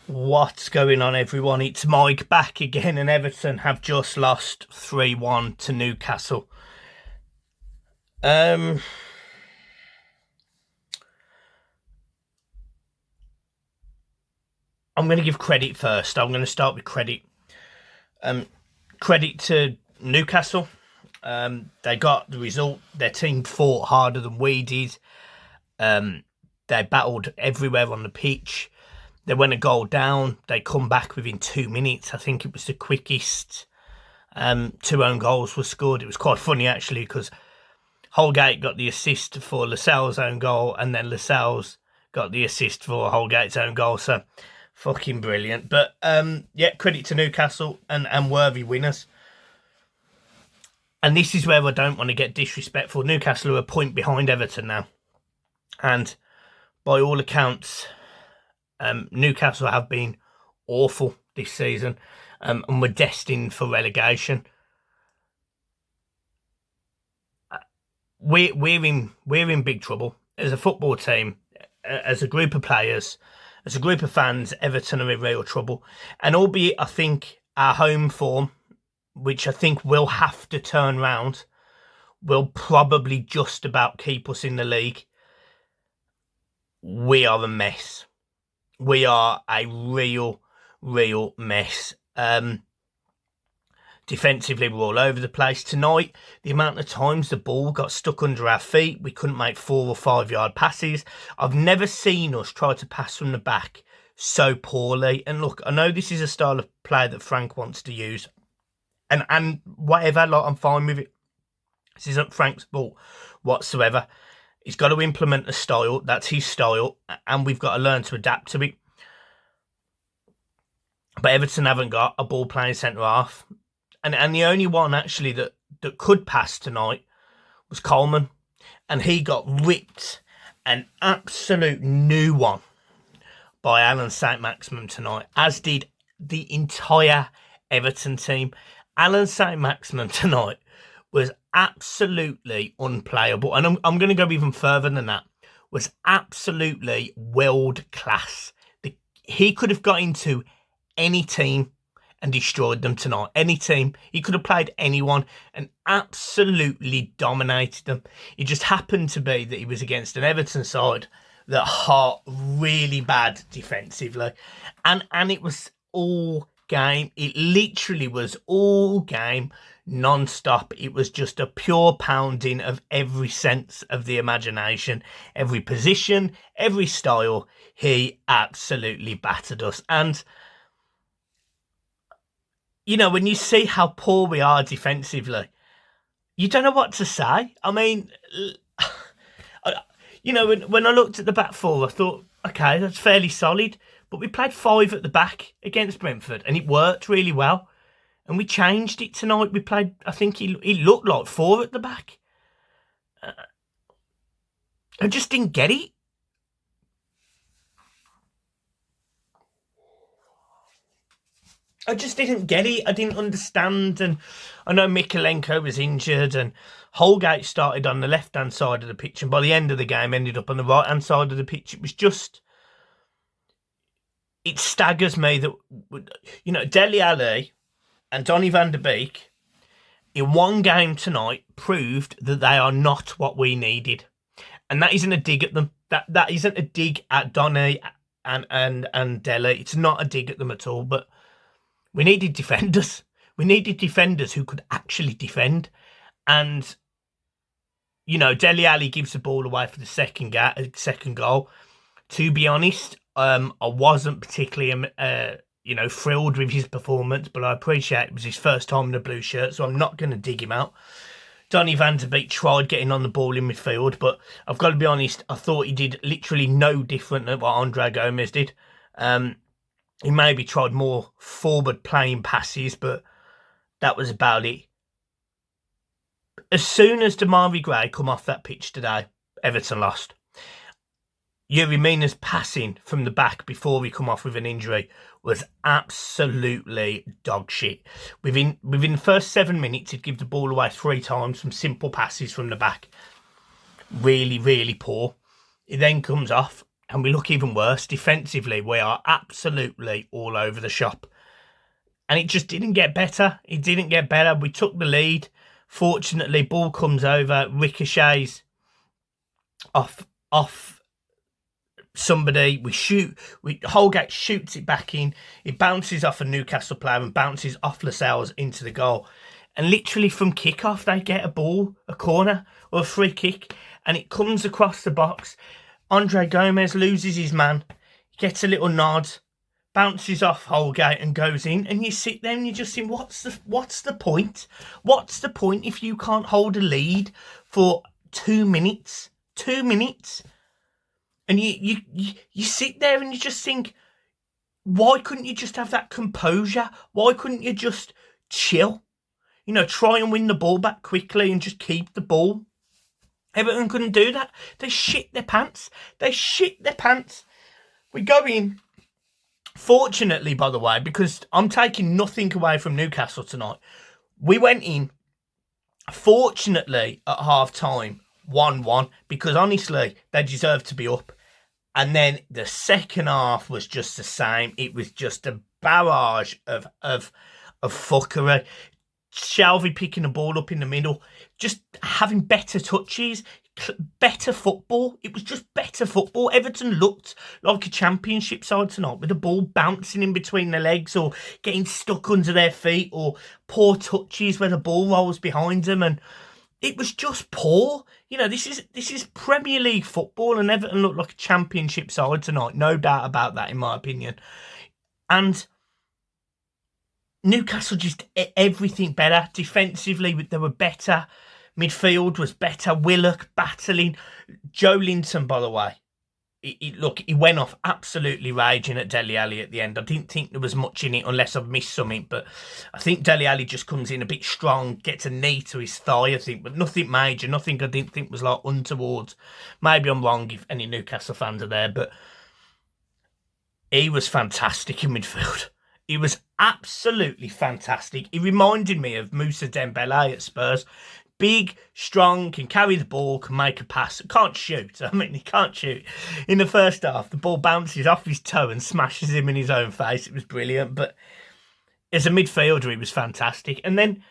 What's going on, everyone? It's Mike back again, and Everton have just lost 3-1 to Newcastle. I'm going to give credit first. I'm going to start with credit. Credit to Newcastle. They got the result. Their team fought harder than we did. They battled everywhere on the pitch. They went a goal down. They come back within 2 minutes. I think it was the quickest. 2 own goals were scored. It was quite funny, actually, because Holgate got the assist for Lascelles' own goal, and then Lascelles got the assist for Holgate's own goal. So, fucking brilliant. But, yeah, credit to Newcastle and worthy winners. And this is where I don't want to get disrespectful. Newcastle are a point behind Everton now. And by all accounts, Newcastle have been awful this season, and we're destined for relegation. We're in big trouble as a football team, as a group of players, as a group of fans. Everton are in real trouble, and albeit I think our home form, which I think will have to turn round, will probably just about keep us in the league. We are a mess. We are a real mess. Defensively, we're all over the place. Tonight, the amount of times the ball got stuck under our feet, we couldn't make 4 or 5 yard passes. I've never seen us try to pass from the back so poorly. And look, I know this is a style of play that Frank wants to use. And whatever, like, I'm fine with it. This isn't Frank's fault whatsoever. He's got to implement a style. That's his style. And we've got to learn to adapt to it. But Everton haven't got a ball-playing centre-half. And the only one, actually, that could pass tonight was Coleman. And he got ripped an absolute new one by Alan Saint-Maximin tonight, as did the entire Everton team. Alan Saint-Maximin tonight was absolutely unplayable. And I'm going to go even further than that. Was absolutely world class. He could have got into any team and destroyed them tonight. Any team. He could have played anyone and absolutely dominated them. It just happened to be that he was against an Everton side that are really bad defensively. And it was all game. It literally was all game, non-stop. It was just a pure pounding of every sense of the imagination, every position, every style. He absolutely battered us. And you know, when you see how poor we are defensively, you don't know what to say. I mean, you know, when I looked at the back four, I thought, okay, that's fairly solid. But we played 5 at the back against Brentford, and it worked really well. And we changed it tonight. We played, I think he looked like 4 at the back. I just didn't get it. I just didn't get it. I didn't understand. And I know Mikalenko was injured, and Holgate started on the left-hand side of the pitch, and by the end of the game ended up on the right-hand side of the pitch. It was just... It staggers me that, you know, Dele Alli and Donny van der Beek in one game tonight proved that they are not what we needed. And that isn't a dig at them. That isn't a dig at Donny and Dele. It's not a dig at them at all. But we needed defenders. We needed defenders who could actually defend. And, you know, Dele Alli gives the ball away for the second goal. To be honest, I wasn't particularly, thrilled with his performance, but I appreciate it was his first time in a blue shirt, so I'm not going to dig him out. Donny van der Beek tried getting on the ball in midfield, but I've got to be honest, I thought he did literally no different than what Andre Gomez did. He maybe tried more forward playing passes, but that was about it. As soon as Damari Gray come off that pitch today, Everton lost. Yuri Mina's passing from the back before we come off with an injury was absolutely dog shit. Within the first 7 minutes, he'd give the ball away 3 times from simple passes from the back. Really, really poor. He then comes off, And we look even worse. Defensively, we are absolutely all over the shop. And it just didn't get better. It didn't get better. We took the lead. Fortunately, ball comes over, ricochets off somebody. We shoot. Holgate shoots it back in. It bounces off a Newcastle player and bounces off Lascelles into the goal. And literally from kickoff, they get a ball, a corner or a free kick, and it comes across the box. Andre Gomez loses his man, gets a little nod, bounces off Holgate and goes in. And you sit there and you just think, what's the point? What's the point if you can't hold a lead for 2 minutes? 2 minutes. And you sit there and you just think, why couldn't you just have that composure? Why couldn't you just chill? You know, try and win the ball back quickly and just keep the ball. Everton couldn't do that. They shit their pants. We go in. Fortunately, by the way, because I'm taking nothing away from Newcastle tonight, we went in, fortunately, at half-time, 1-1, because honestly, they deserved to be up. And then the second half was just the same. It was just a barrage of fuckery. Shelvey picking the ball up in the middle, just having better touches, better football. It was just better football. Everton looked like a championship side tonight, with the ball bouncing in between their legs or getting stuck under their feet, or poor touches where the ball rolls behind them, and it was just poor. You know, this is Premier League football, and Everton looked like a championship side tonight, no doubt about that, in my opinion. And Newcastle just everything better. Defensively, they were better. Midfield was better. Willock battling. Joe Linton, by the way, he went off absolutely raging at Dele Alli at the end. I didn't think there was much in it unless I've missed something, but I think Dele Alli just comes in a bit strong, gets a knee to his thigh, I think, but nothing major, nothing I didn't think was like untoward. Maybe I'm wrong if any Newcastle fans are there, but he was fantastic in midfield. He was absolutely fantastic. He reminded me of Moussa Dembele at Spurs. Big, strong, can carry the ball, can make a pass. Can't shoot. I mean, he can't shoot. In the first half, the ball bounces off his toe and smashes him in his own face. It was brilliant. But as a midfielder, he was fantastic. And then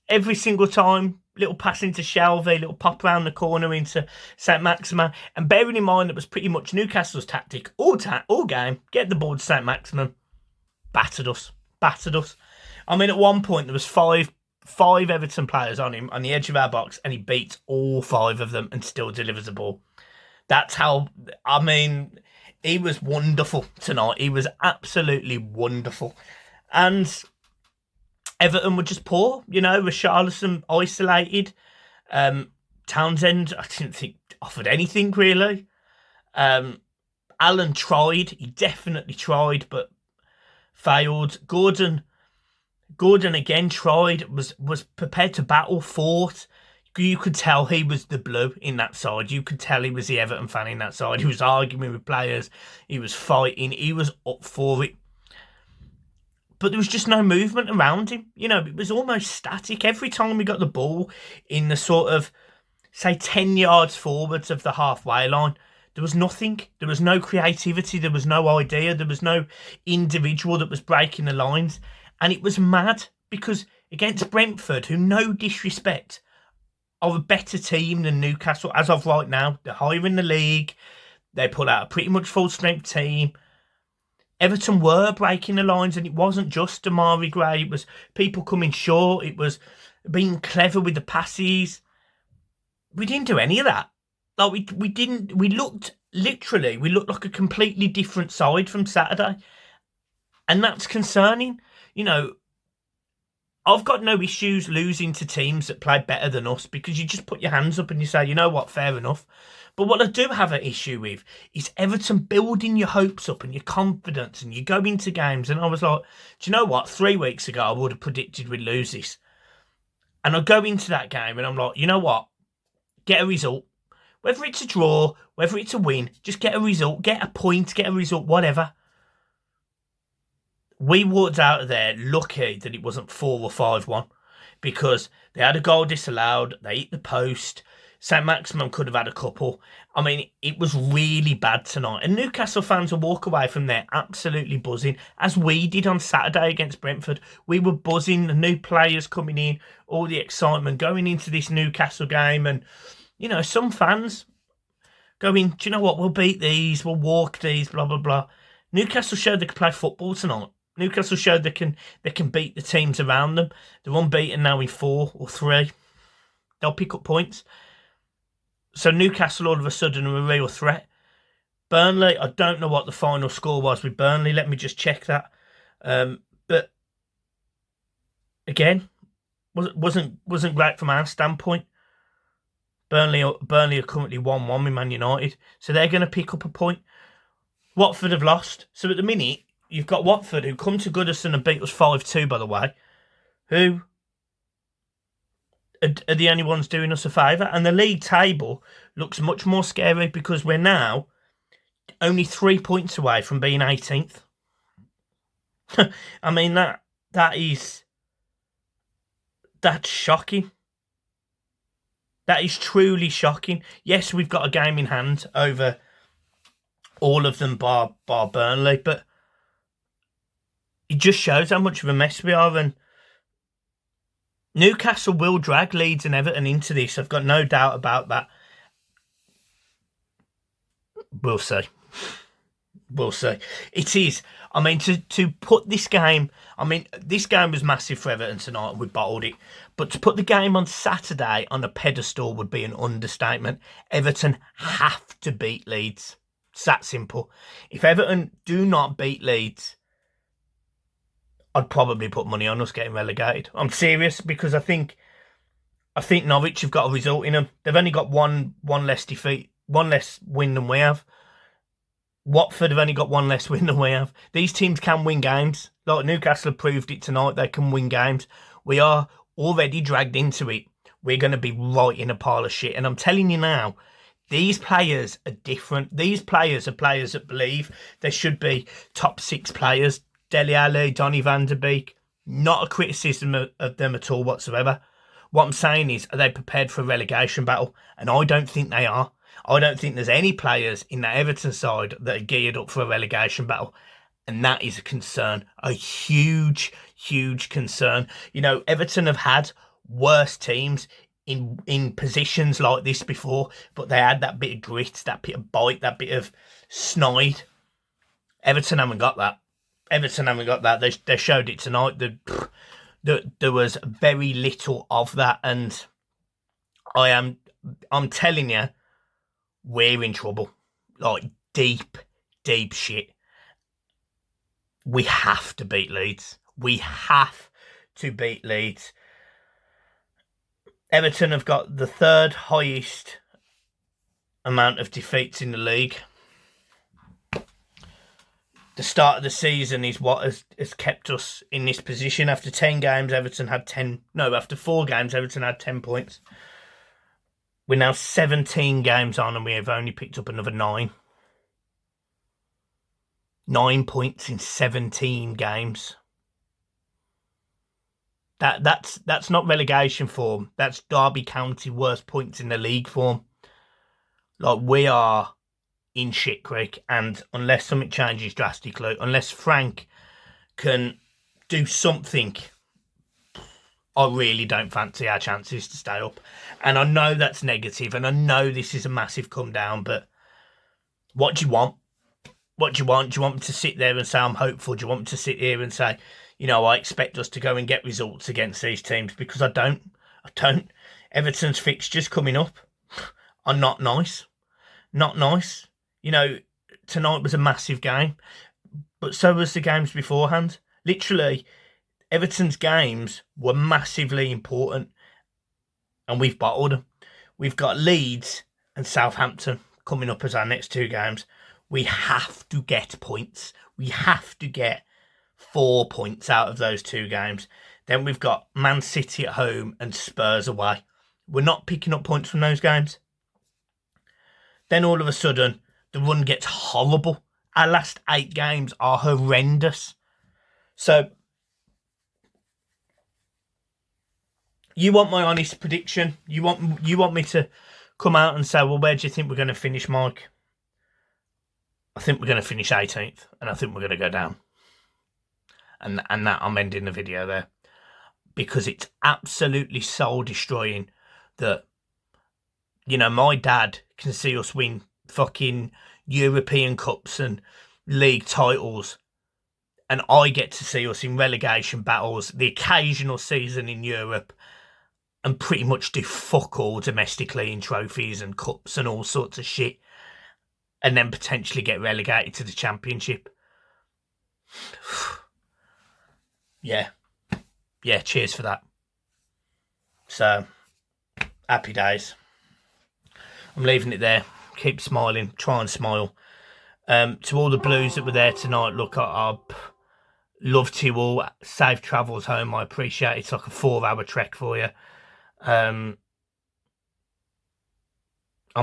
every single time, little pass into Shelvey, little pop around the corner into St. Maximin. And bearing in mind, that was pretty much Newcastle's tactic all game. Get the ball to St. Maximin. Battered us. I mean, at one point, there was five Everton players on him on the edge of our box, and he beats all 5 of them and still delivers the ball. That's how, I mean, he was wonderful tonight. He was absolutely wonderful. And Everton were just poor, you know. Richarlison isolated. Townsend, I didn't think offered anything really. Allen tried. He definitely tried, but failed. Gordon again tried, was prepared to battle, fought. You could tell he was the blue in that side. You could tell he was the Everton fan in that side. He was arguing with players. He was fighting. He was up for it. But there was just no movement around him. You know, it was almost static. Every time we got the ball in the sort of, say, 10 yards forwards of the halfway line, there was nothing. There was no creativity. There was no idea. There was no individual that was breaking the lines. And it was mad because against Brentford, who, no disrespect, are a better team than Newcastle as of right now. They're higher in the league. They put out a pretty much full-strength team. Everton were breaking the lines, and it wasn't just Amari Gray. It was people coming short. It was being clever with the passes. We didn't do any of that. Like we didn't. We looked like a completely different side from Saturday, and that's concerning. You know, I've got no issues losing to teams that play better than us, because you just put your hands up and you say, you know what, fair enough. But what I do have an issue with is Everton building your hopes up and your confidence, and you go into games, and I was like, do you know what? 3 weeks ago, I would have predicted we'd lose this. And I go into that game and I'm like, you know what? Get a result. Whether it's a draw, whether it's a win, just get a result, get a point, get a result, whatever. We walked out of there lucky that it wasn't 4 or 5-1, because they had a goal disallowed, they hit the post, St Maximin could have had a couple. I mean, it was really bad tonight. And Newcastle fans will walk away from there absolutely buzzing, as we did on Saturday against Brentford. We were buzzing, the new players coming in, all the excitement going into this Newcastle game. And, you know, some fans going, do you know what, we'll beat these, we'll walk these, blah, blah, blah. Newcastle showed they can play football tonight. Newcastle showed they can beat the teams around them. They're unbeaten now in 4 or 3. They'll pick up points. So Newcastle all of a sudden are a real threat. Burnley, I don't know what the final score was with Burnley. Let me just check that. But again, wasn't great from our standpoint. Burnley are currently 1-1 with Man United, so they're going to pick up a point. Watford have lost. So at the minute, you've got Watford, who come to Goodison and beat us 5-2, by the way, who are the only ones doing us a favour. And the league table looks much more scary because we're now only 3 points away from being 18th. I mean, that's shocking. That is truly shocking. Yes, we've got a game in hand over all of them bar Burnley, but it just shows how much of a mess we are. And Newcastle will drag Leeds and Everton into this. I've got no doubt about that. We'll see. We'll see. It is. I mean, to put this game... I mean, this game was massive for Everton tonight. We bottled it. But to put the game on Saturday on a pedestal would be an understatement. Everton have to beat Leeds. It's that simple. If Everton do not beat Leeds, I'd probably put money on us getting relegated. I'm serious, because I think Norwich have got a result in them. They've only got one less defeat, one less win than we have. Watford have only got one less win than we have. These teams can win games. Like Newcastle have proved it tonight. They can win games. We are already dragged into it. We're going to be right in a pile of shit. And I'm telling you now, these players are different. These players are players that believe they should be top 6 players. Dele Alli, Donny van de Beek. Not a criticism of them at all whatsoever. What I'm saying is, are they prepared for a relegation battle? And I don't think they are. I don't think there's any players in that Everton side that are geared up for a relegation battle. And that is a concern. A huge, huge concern. You know, Everton have had worse teams in positions like this before, but they had that bit of grit, that bit of bite, that bit of snide. Everton haven't got that. Everton haven't got that. They showed it tonight. There was very little of that, and I'm telling you, we're in trouble. Like, deep shit. We have to beat Leeds. We have to beat Leeds. Everton have got the 3rd highest amount of defeats in the league. The start of the season is what has kept us in this position. After 10 games, Everton had 10... No, after 4 games, Everton had 10 points. We're now 17 games on and we have only picked up another 9. 9 points in 17 games. That's not relegation form. That's Derby County worst points in the league form. Like, we are in shit creek, and unless something changes drastically, unless Frank can do something, I really don't fancy our chances to stay up. And I know that's negative, and I know this is a massive come down, but what do you want? What do you want? Do you want me to sit there and say I'm hopeful? Do you want me to sit here and say, you know, I expect us to go and get results against these teams? Because I don't. Everton's fixtures coming up are not nice. Not nice. You know, tonight was a massive game, but so was the games beforehand. Literally, Everton's games were massively important, and we've bottled them. We've got Leeds and Southampton coming up as our next 2 games. We have to get points. We have to get 4 points out of those 2 games. Then we've got Man City at home and Spurs away. We're not picking up points from those games. Then all of a sudden, the run gets horrible. Our last 8 games are horrendous. So, you want my honest prediction? You want me to come out and say, well, where do you think we're going to finish, Mike? I think we're going to finish 18th, and I think we're going to go down. And that I'm ending the video there. Because it's absolutely soul-destroying that, you know, my dad can see us win fucking European Cups and league titles, and I get to see us in relegation battles, the occasional season in Europe, and pretty much do fuck all domestically in trophies and cups and all sorts of shit, and then potentially get relegated to the Championship. Yeah, cheers for that. So, happy days. I'm leaving it there. Keep smiling. Try and smile. To all the Blues that were there tonight, look, I love to you all. Safe travels home. I appreciate it. It's like a 4-hour trek for you. On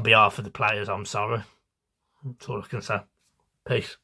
behalf of the players, I'm sorry. That's all I can say. Peace.